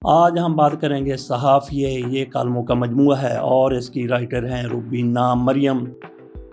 آج ہم بات کریں گے صحافیہ، یہ کالموں کا مجموعہ ہے اور اس کی رائٹر ہیں روبینہ مریم۔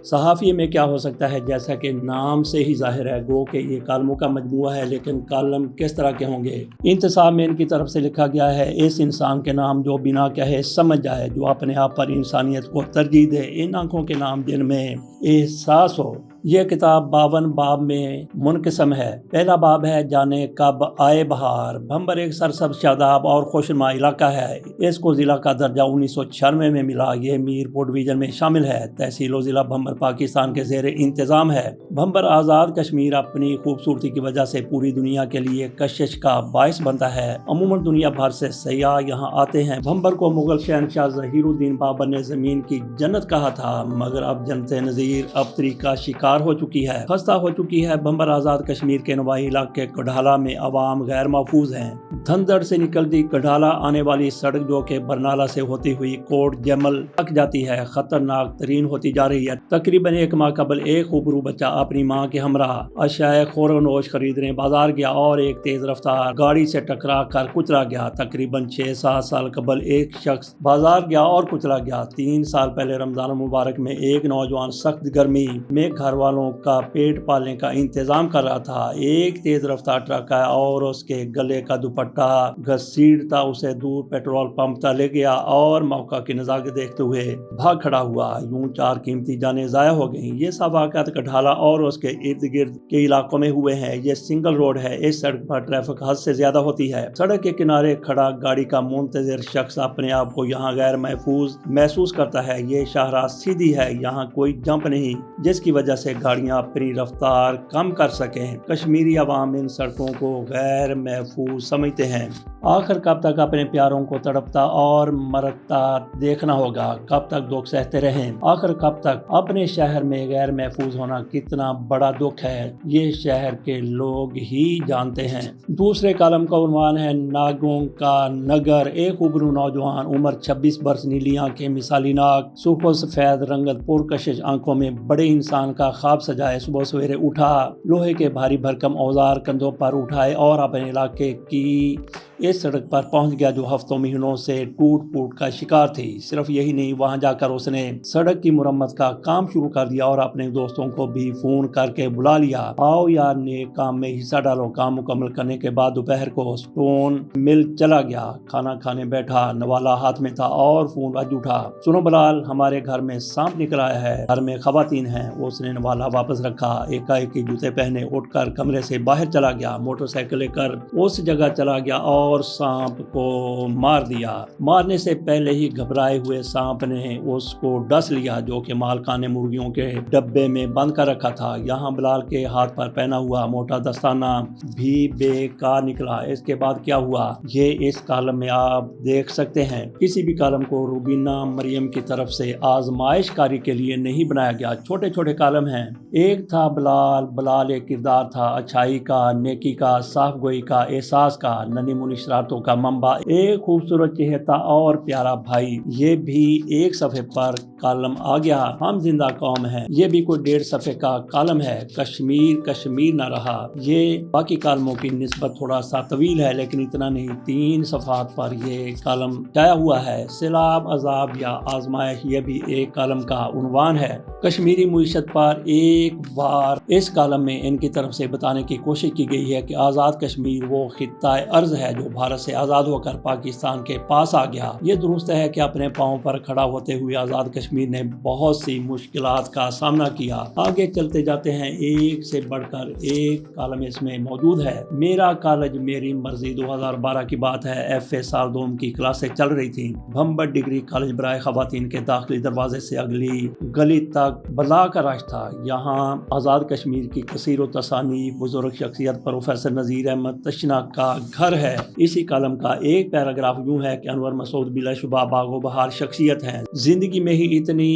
صحافیہ میں کیا ہو سکتا ہے؟ جیسا کہ نام سے ہی ظاہر ہے، گو کہ یہ کالموں کا مجموعہ ہے، لیکن کالم کس طرح کے ہوں گے؟ انتصاب میں ان کی طرف سے لکھا گیا ہے، اس انسان کے نام جو بنا کہے سمجھ جائے، جو اپنے آپ پر انسانیت کو ترجیح دے، ان آنکھوں کے نام جن میں احساس ہو۔ یہ کتاب 52 باب میں منقسم ہے۔ پہلا باب ہے جانے کب آئے بہار۔ بھمبر ایک سرسبز شاداب اور خوشنما علاقہ ہے۔ اس کو ضلع کا درجہ 1996 میں ملا۔ یہ میرپور ڈویژن میں شامل ہے۔ تحصیل و ضلع بھمبر پاکستان کے زیر انتظام ہے۔ بھمبر آزاد کشمیر اپنی خوبصورتی کی وجہ سے پوری دنیا کے لیے کشش کا باعث بنتا ہے۔ عموماً دنیا بھر سے سیاح یہاں آتے ہیں۔ بھمبر کو مغل شہنشاہ ظہیر الدین بابر نے زمین کی جنت کہا تھا، مگر اب جنت نظیر ابتری کا شکار ہو چکی ہے، خستہ ہو چکی ہے۔ بھمبر آزاد کشمیر کے نواحی علاقے کڈھالا میں عوام غیر محفوظ ہیں۔ دھندڑ سے نکلتی کڈھالا آنے والی سڑک جو کہ برنالہ سے ہوتی ہوئی کوٹ جمل تک جاتی ہے، خطرناک ترین ہوتی جا رہی ہے۔ تقریباً 1 ماہ قبل ایک خوبرو بچہ اپنی ماں کے ہمراہ اشیاء خورونوش خریدنے بازار گیا اور ایک تیز رفتار گاڑی سے ٹکرا کر کچلا گیا۔ تقریباً 6-7 سال قبل ایک شخص بازار گیا اور کچلا گیا۔ 3 سال پہلے رمضان المبارک میں ایک نوجوان سخت گرمی میں گھر والوں کا پیٹ پالنے کا انتظام کر رہا تھا۔ ایک تیز رفتار ٹرک آیا اور اس کے گلے کا دوپٹہ گھسیٹتا اسے دور پیٹرول پمپ تک لے گیا اور موقع کی نزاکت دیکھتے ہوئے بھاگ کھڑا ہوا۔ یوں 4 قیمتی جانیں ضائع ہو گئیں۔ یہ سب واقعات کڈھالا اور اس کے ارد گرد کے علاقوں میں ہوئے ہیں۔ یہ سنگل روڈ ہے۔ اس سڑک پر ٹریفک حد سے زیادہ ہوتی ہے۔ سڑک کے کنارے کھڑا گاڑی کا منتظر شخص اپنے آپ کو یہاں غیر محفوظ محسوس کرتا ہے۔ یہ شاہراہ سیدھی ہے، یہاں کوئی جمپ نہیں جس کی وجہ سے گاڑیاں اپنی رفتار کم کر سکیں۔ کشمیری عوام ان سڑکوں کو غیر محفوظ سمجھتے ہیں۔ آخر کب تک اپنے پیاروں کو تڑپتا اور مرتا دیکھنا ہوگا؟ کب تک دکھ سہتے رہیں؟ آخر کب تک؟ اپنے شہر میں غیر محفوظ ہونا کتنا بڑا دکھ ہے، یہ شہر کے لوگ ہی جانتے ہیں۔ دوسرے کالم کا عنوان ہے ناگوں کا نگر۔ ایک خوبرو نوجوان، عمر 26 برس، نیلی آنکھیں، مثالی ناک، سرخ و سفید رنگت، پرکشش آنکھوں میں بڑے انسان کا خواب سجائے صبح سویرے اٹھا، لوہے کے بھاری بھرکم اوزار کندھوں پر اٹھائے اور اپنے علاقے کی اس سڑک پر پہنچ گیا جو ہفتوں مہینوں سے ٹوٹ پھوٹ کا شکار تھی۔ صرف یہی نہیں، وہاں جا کر اس نے سڑک کی مرمت کا کام شروع کر دیا اور اپنے دوستوں کو بھی فون کر کے بلا لیا، آؤ یار نیک کام میں حصہ ڈالو۔ کام مکمل کرنے کے بعد دوپہر کو سٹون مل چلا گیا، کھانا کھانے بیٹھا، نوالا ہاتھ میں تھا اور فون بج اٹھا۔ سنو بلال، ہمارے گھر میں سانپ نکل آیا ہے، گھر میں خواتین ہیں۔ اس نے نوالا واپس رکھا، ایک جوتے پہنے اٹھ کر کمرے سے باہر چلا گیا، موٹر سائیکل لے کر اس جگہ چلا گیا اور سانپ کو مار دیا۔ مارنے سے پہلے ہی گھبرائے ہوئے سانپ نے اس کو ڈس لیا جو کہ مالکان نے مرغیوں کے ڈبے میں بند کر رکھا تھا۔ یہاں بلال کے ہاتھ پر پہنا ہوا موٹا دستانہ بھی بیکار نکلا۔ اس کے بعد کیا ہوا یہ اس کالم میں آپ دیکھ سکتے ہیں۔ کسی بھی کالم کو روبینہ مریم کی طرف سے آزمائش کاری کے لیے نہیں بنایا گیا، چھوٹے چھوٹے کالم ہیں۔ ایک تھا بلال۔ بلال ایک کردار تھا، اچھائی کا، نیکی کا، صاف گوئی کا، احساس کا، ننھی منی شرارتوں کا منبع، ایک خوبصورت چہتا اور پیارا بھائی۔ یہ بھی ایک صفحے پر کالم آ گیا، ہم زندہ قوم ہیں۔ یہ بھی کوئی 1.5 صفحے کا کالم ہے، کشمیر کشمیر نہ رہا۔ یہ باقی کالموں کی نسبت تھوڑا سا طویل ہے، لیکن اتنا نہیں، 3 صفحات پر یہ کالم چھایا ہوا ہے۔ سیلاب، عذاب یا آزمائش، یہ بھی ایک کالم کا عنوان ہے۔ کشمیری معیشت پر ایک بار اس کالم میں ان کی طرف سے بتانے کی کوشش کی گئی ہے کہ آزاد کشمیر وہ خطہ ارض ہے جو بھارت سے آزاد ہو کر پاکستان کے پاس آ گیا۔ یہ درست ہے کہ اپنے پاؤں پر کھڑا ہوتے ہوئے آزاد کشمیر نے بہت سی مشکلات کا سامنا کیا۔ آگے چلتے جاتے ہیں، ایک سے بڑھ کر ایک کالم اس میں موجود ہے۔ میرا کالج میری مرضی، 2012 کی بات ہے۔ FA سال 2 کی کلاسیں چل رہی تھیں۔ بھمبر ڈگری کالج برائے خواتین کے داخلی دروازے سے اگلی گلی تک بلا کا رش تھا۔ یہاں آزاد کشمیر کی کثیر و تصانیف بزرگ شخصیت پروفیسر نذیر احمد تشنا کا گھر ہے۔ اسی کالم کا ایک پیراگراف یوں ہے کہ انور مسعود بلا شبہ باغ و بہار شخصیت ہیں۔ زندگی میں ہی اتنی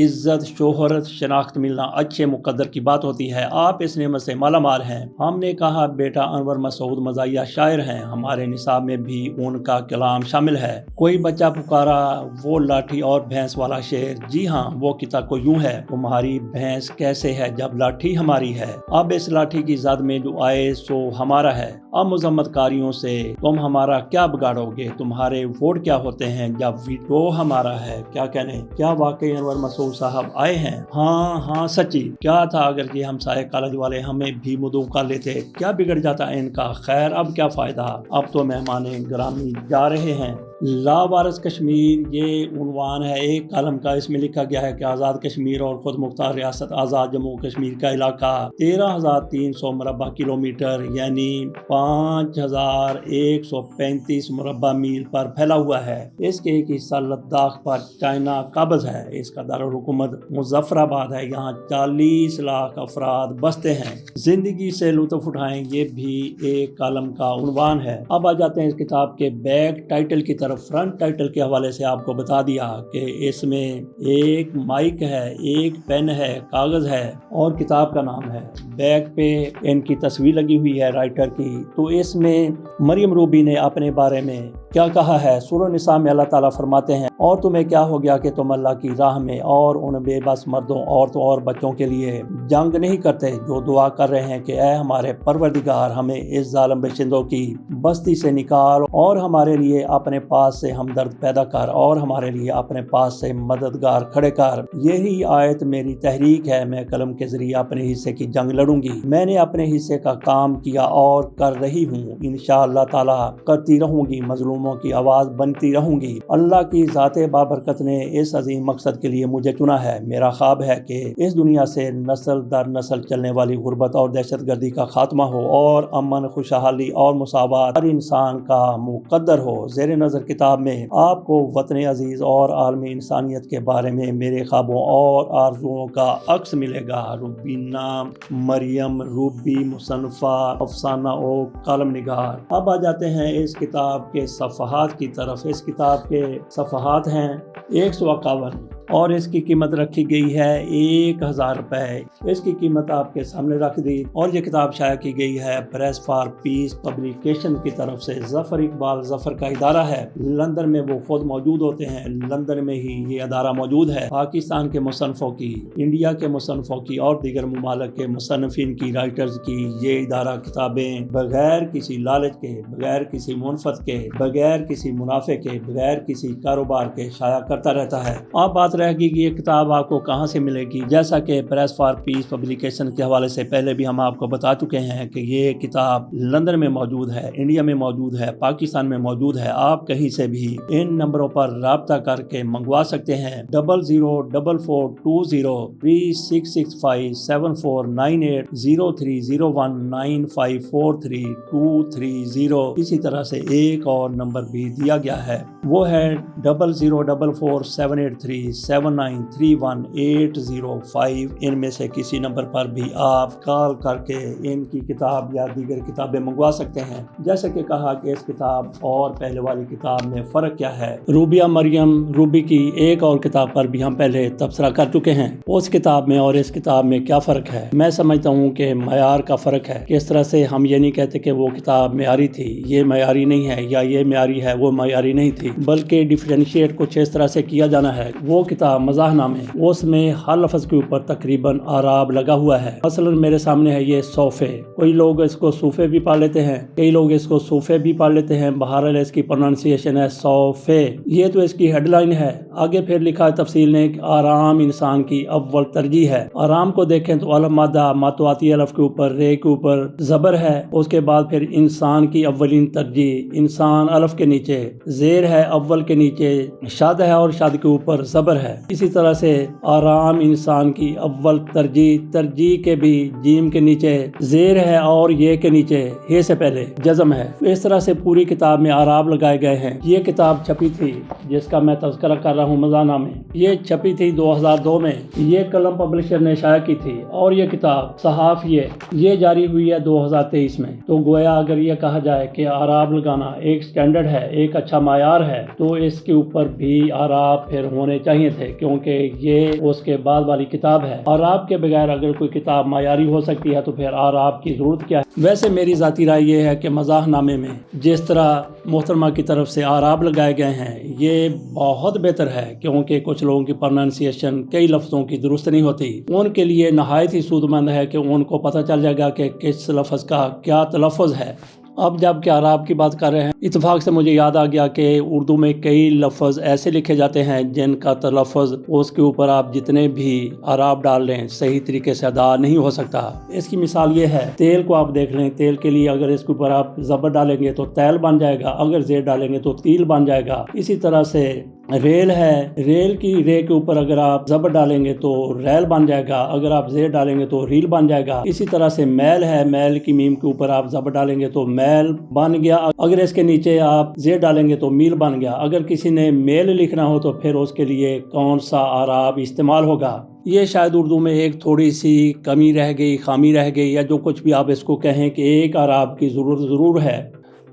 عزت، شہرت، شناخت ملنا اچھے مقدر کی بات ہوتی ہے۔ آپ اس نعمت سے مالا مال ہیں۔ ہم نے کہا بیٹا انور مسعود مزاحیہ شاعر ہیں، ہمارے نصاب میں بھی ان کا کلام شامل ہے۔ کوئی بچہ پکارا، وہ لاٹھی اور بھینس والا شعر، جی ہاں وہ کتاب کو یوں ہے، تمہاری بھینس کیسے ہے جب لاٹھی ہماری ہے، اب اس لاٹھی کی زد میں جو آئے سو ہمارا ہے۔ اب مذمت کاریوں سے تم ہمارا کیا بگاڑوگے؟ تمہارے ووٹ کیا ہوتے ہیں جب ویٹو ہمارا ہے؟ کیا کہنے، کیا واقعی انور مسعود صاحب آئے ہیں؟ ہاں سچی، کیا تھا اگر یہ ہمسائے کالج والے ہمیں بھی مدعو کر لیتے، کیا بگڑ جاتا ان کا؟ خیر اب کیا فائدہ، اب تو مہمان گرامی جا رہے ہیں۔ لاوارث کشمیر یہ عنوان ہے ایک کالم کا، اس میں لکھا گیا ہے کہ آزاد کشمیر اور خود مختار ریاست آزاد جموں کشمیر کا علاقہ 13,300 مربع کلومیٹر یعنی 5,135 مربع میل پر پھیلا ہوا ہے۔ اس کے ایک حصہ لداخ پر چائنا قابض ہے۔ اس کا دارالحکومت مظفر آباد ہے۔ یہاں 40 لاکھ افراد بستے ہیں۔ زندگی سے لطف اٹھائیں، یہ بھی ایک کالم کا عنوان ہے۔ اب آ جاتے ہیں اس کتاب کے بیک ٹائٹل کی طرف۔ فرنٹ ٹائٹل کے حوالے سے آپ کو بتا دیا کہ اس میں ایک مائک ہے، ایک پین ہے، کاغذ ہے اور کتاب کا نام ہے۔ بیک پہ ان کی تصویر لگی ہوئی ہے رائٹر کی۔ تو اس میں مریم روبی نے اپنے بارے میں کیا کہا ہے؟ سورہ النساء میں اللہ تعالیٰ فرماتے ہیں، اور تمہیں کیا ہو گیا کہ تم اللہ کی راہ میں اور ان بے بس مردوں، عورتوں اور بچوں کے لیے جنگ نہیں کرتے جو دعا کر رہے ہیں کہ اے ہمارے پروردگار ہمیں اس ظالم باشندوں کی بستی سے نکال اور ہمارے لیے اپنے پاس سے ہمدرد پیدا کر اور ہمارے لیے اپنے پاس سے مددگار کھڑے کر۔ یہی آیت میری تحریک ہے، میں قلم کے ذریعے اپنے حصے کی جنگ لڑوں گی۔ میں نے اپنے حصے کا کام کیا اور کر رہی ہوں، انشاءاللہ تعالی کرتی رہوں گی، مظلوموں کی آواز بنتی رہوں گی۔ اللہ کی ذات بابرکت نے اس عظیم مقصد کے لیے مجھے چنا ہے۔ میرا خواب ہے کہ اس دنیا سے نسل در نسل چلنے والی غربت اور دہشت گردی کا خاتمہ ہو اور امن، خوشحالی اور مساوات ہر انسان کا مقدر ہو۔ زیر نظر کتاب میں آپ کو وطن عزیز اور عالمی انسانیت کے بارے میں میرے خوابوں اور آرزوؤں کا عکس ملے گا۔ روبینہ مریم روبی، مصنفہ، افسانہ و کالم نگار۔ اب آ جاتے ہیں اس کتاب کے صفحات کی طرف۔ اس کتاب کے صفحات ہیں 151 اور اس کی قیمت رکھی گئی ہے 1,000 روپے۔ اس کی قیمت آپ کے سامنے رکھ دی اور یہ کتاب شائع کی گئی ہے پریس فار پیس پبلیکیشن کی طرف سے۔ ظفر اقبال ظفر کا ادارہ ہے، لندن میں وہ خود موجود ہوتے ہیں۔ لندن میں ہی یہ ادارہ موجود ہے۔ پاکستان کے مصنفوں کی، انڈیا کے مصنفوں کی اور دیگر ممالک کے مصنفین کی، رائٹرز کی یہ ادارہ کتابیں بغیر کسی لالچ کے، بغیر کسی منفعت کے، بغیر کسی منافع کے، بغیر کسی کاروبار کے شائع کرتا رہتا ہے۔ آپ بات رہے گی کہ یہ کتاب آپ کو کہاں سے ملے گی، جیسا کہ پریس فار پیس پبلیکیشن کے حوالے سے پہلے بھی ہم آپ کو بتا چکے ہیں کہ یہ کتاب لندن میں موجود ہے، انڈیا میں موجود ہے، پاکستان میں موجود ہے۔ آپ کہیں سے بھی ان نمبروں پر رابطہ کر کے منگوا سکتے ہیں۔ 004426657498 030195432230۔ اسی طرح سے ایک اور نمبر بھی دیا گیا ہے، وہ ہے 00447837931805۔ ان میں سے کسی نمبر پر بھی آپ کال کر کے ان کی کتاب یا دیگر کتابیں منگوا سکتے ہیں۔ جیسے کہ کہا کہ اس کتاب اور پہلے والی کتاب میں فرق کیا ہے۔ روبیہ مریم روبی کی ایک اور کتاب پر بھی ہم پہلے تبصرہ کر چکے ہیں، اس کتاب میں اور اس کتاب میں کیا فرق ہے۔ میں سمجھتا ہوں کہ معیار کا فرق ہے۔ کس طرح سے ہم یہ نہیں کہتے کہ وہ کتاب معیاری تھی، یہ معیاری نہیں ہے، یا یہ معیاری ہے، وہ معیاری نہیں تھی، بلکہ ڈیفرینشیٹ کچھ اس طرح سے کیا جانا ہے۔ وہ کتاب مزاح نامے، اس میں ہر لفظ کے اوپر تقریباً اعراب لگا ہوا ہے۔ مثلا میرے سامنے ہے یہ صوفے، کوئی لوگ اس کو صوفے بھی پڑھ لیتے ہیں، کئی لوگ اس کو صوفے بھی پڑھ لیتے ہیں، بہرحال اس کی پروننسیشن ہے صوفے۔ یہ تو اس کی ہیڈ لائن ہے۔ آگے پھر لکھا ہے تفصیل نے کہ آرام انسان کی اول ترجیح ہے۔ آرام کو دیکھیں تو الف مادہ ماتواتی الف کے اوپر رے کے اوپر زبر ہے، اس کے بعد پھر انسان کی اولین ترجیح، انسان الف کے نیچے زیر ہے، اول کے نیچے شاد ہے اور شاد کے اوپر زبر ہے۔ اسی طرح سے آرام انسان کی اول ترجیح، ترجیح کے بھی جیم کے نیچے زیر ہے اور یہ کے نیچے ہے سے پہلے جزم ہے۔ اس طرح سے پوری کتاب میں اعراب لگائے گئے ہیں۔ یہ کتاب چھپی تھی جس کا میں تذکرہ کر رہا ہوں مزاح میں، یہ چھپی تھی 2002 میں، یہ قلم پبلشر نے شائع کی تھی، اور یہ کتاب صحافیہ یہ جاری ہوئی ہے 2023 میں۔ تو گویا اگر یہ کہا جائے کہ اعراب لگانا ایک سٹینڈرڈ ہے، ایک اچھا معیار ہے، تو اس کے اوپر بھی اعراب پھر ہونے چاہیے تھے، کیونکہ یہ اس کے بعد والی کتاب ہے۔ اعراب کے بغیر اگر کوئی کتاب معیاری ہو سکتی ہے تو پھر اعراب کی ضرورت کیا ہے؟ ویسے میری ذاتی رائے یہ ہے کہ مزاح نامے میں جس طرح محترمہ کی طرف سے اعراب لگائے گئے ہیں یہ بہت بہتر ہے، کیونکہ کچھ لوگوں کی پروننسیشن کئی لفظوں کی درست نہیں ہوتی۔ ان کے لیے نہایت ہی سود مند ہے کہ ان کو پتہ چل جائے گا کہ کس لفظ کا کیا تلفظ ہے۔ اب جب کہ اعراب کی بات کر رہے ہیں، اتفاق سے مجھے یاد آ گیا کہ اردو میں کئی لفظ ایسے لکھے جاتے ہیں جن کا تلفظ اس کے اوپر آپ جتنے بھی اعراب ڈال لیں صحیح طریقے سے ادا نہیں ہو سکتا۔ اس کی مثال یہ ہے، تیل کو آپ دیکھ لیں، تیل کے لیے اگر اس کے اوپر آپ زبر ڈالیں گے تو تیل بن جائے گا، اگر زیر ڈالیں گے تو تیل بن جائے گا۔ اسی طرح سے ریل ہے، ریل کی رے کے اوپر اگر آپ زبر ڈالیں گے تو ریل بن جائے گا، اگر آپ زیر ڈالیں گے تو ریل بن جائے گا۔ اسی طرح سے میل ہے، میل کی میم کے اوپر آپ زبر ڈالیں گے تو میل بن گیا، اگر اس کے نیچے آپ زیر ڈالیں گے تو میل بن گیا۔ اگر کسی نے میل لکھنا ہو تو پھر اس کے لیے کون سا اعراب استعمال ہوگا؟ یہ شاید اردو میں ایک تھوڑی سی کمی رہ گئی، خامی رہ گئی، یا جو کچھ بھی آپ اس کو کہیں کہ ایک اعراب کی ضرورت ضرور ہے۔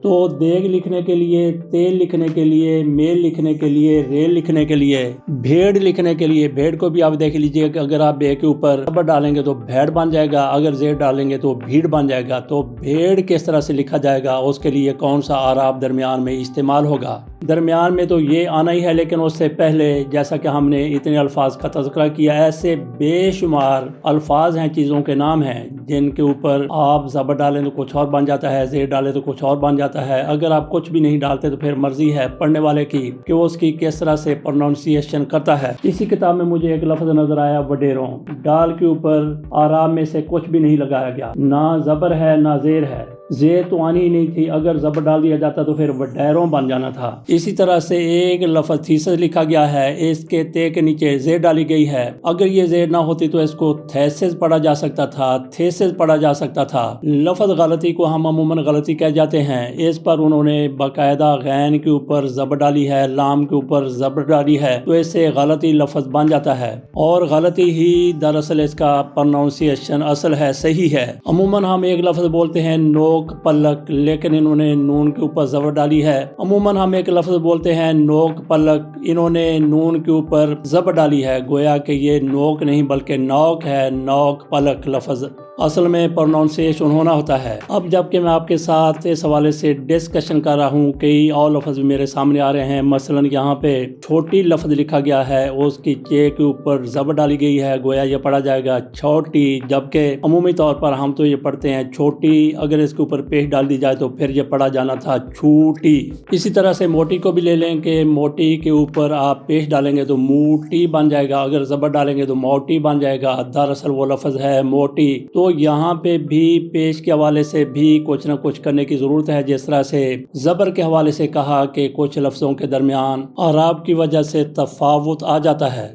تو دیگ لکھنے کے لیے، تیل لکھنے کے لیے، میل لکھنے کے لیے، ریل لکھنے کے لیے، بھیڑ لکھنے کے لیے، بھیڑ کو بھی آپ دیکھ لیجئے کہ اگر آپ بے کے اوپر زبر ڈالیں گے تو بھیڑ بن جائے گا، اگر زیر ڈالیں گے تو بھیڑ بن جائے گا۔ تو بھیڑ کس طرح سے لکھا جائے گا، اس کے لیے کون سا اعراب درمیان میں استعمال ہوگا؟ درمیان میں تو یہ آنا ہی ہے، لیکن اس سے پہلے جیسا کہ ہم نے اتنے الفاظ کا تذکرہ کیا، ایسے بے شمار الفاظ ہیں، چیزوں کے نام ہیں جن کے اوپر آپ زبر ڈالیں تو کچھ اور بن جاتا ہے، زیر ڈالیں تو کچھ اور بن جاتا ہے۔ اگر آپ کچھ بھی نہیں ڈالتے تو پھر مرضی ہے پڑھنے والے کی کہ وہ اس کی کس طرح سے پروننسیشن کرتا ہے۔ اسی کتاب میں مجھے ایک لفظ نظر آیا، وڈیروں، ڈال کے اوپر اعراب میں سے کچھ بھی نہیں لگایا گیا، نہ زبر ہے نہ زیر ہے، زیر تو آنی ہی نہیں تھی، اگر زبر ڈال دیا جاتا تو پھر وڈیروں بن جانا تھا۔ اسی طرح سے ایک لفظ تھیسس لکھا گیا ہے، اس کے تے کے نیچے زیر ڈالی گئی ہے، اگر یہ زیر نہ ہوتی تو اس کو تھیسس پڑھا جا سکتا تھا، تھیسس پڑھا جا سکتا تھا۔ لفظ غلطی کو ہم عموماً غلطی کہہ جاتے ہیں، اس پر انہوں نے باقاعدہ غین کے اوپر زبر ڈالی ہے، لام کے اوپر زبر ڈالی ہے، تو اس سے غلطی لفظ بن جاتا ہے، اور غلطی ہی دراصل اس کا پروننسیشن اصل ہے، صحیح ہے۔ عموماً ہم ایک لفظ بولتے ہیں نوک پلک، لیکن انہوں نے نون کے اوپر زبر ڈالی ہے۔ عموماً ہم ایک لفظ بولتے ہیں نوک پلک، انہوں نے نون کے اوپر زبر ڈالی ہے، گویا کہ یہ نوک نہیں بلکہ نوک ہے، نوک پلک لفظ اصل میں پروننسیشن ہونا ہوتا ہے۔ اب جبکہ میں آپ کے ساتھ اس حوالے سے ڈسکشن کر رہا ہوں، کئی اور لفظ بھی میرے سامنے آ رہے ہیں، مثلا یہاں پہ چھوٹی لفظ لکھا گیا ہے، اس کی چے کے اوپر زبر ڈالی گئی ہے، گویا یہ پڑھا جائے گا چھوٹی، جبکہ عمومی طور پر ہم تو یہ پڑھتے ہیں چھوٹی، اگر اس کے اوپر پیش ڈال دی جائے تو پھر یہ پڑھا جانا تھا چھوٹی۔ اسی طرح سے موٹی کو بھی لے لیں کہ موٹی کے اوپر آپ پیش ڈالیں گے تو موٹی بن جائے گا، اگر زبر ڈالیں گے تو موٹی بن جائے گا، دراصل وہ لفظ ہے موٹی۔ تو یہاں پہ بھی پیش کے حوالے سے بھی کچھ نہ کچھ کرنے کی ضرورت ہے، جس طرح سے زبر کے حوالے سے کہا کہ کچھ لفظوں کے درمیان اعراب کی وجہ سے تفاوت آ جاتا ہے۔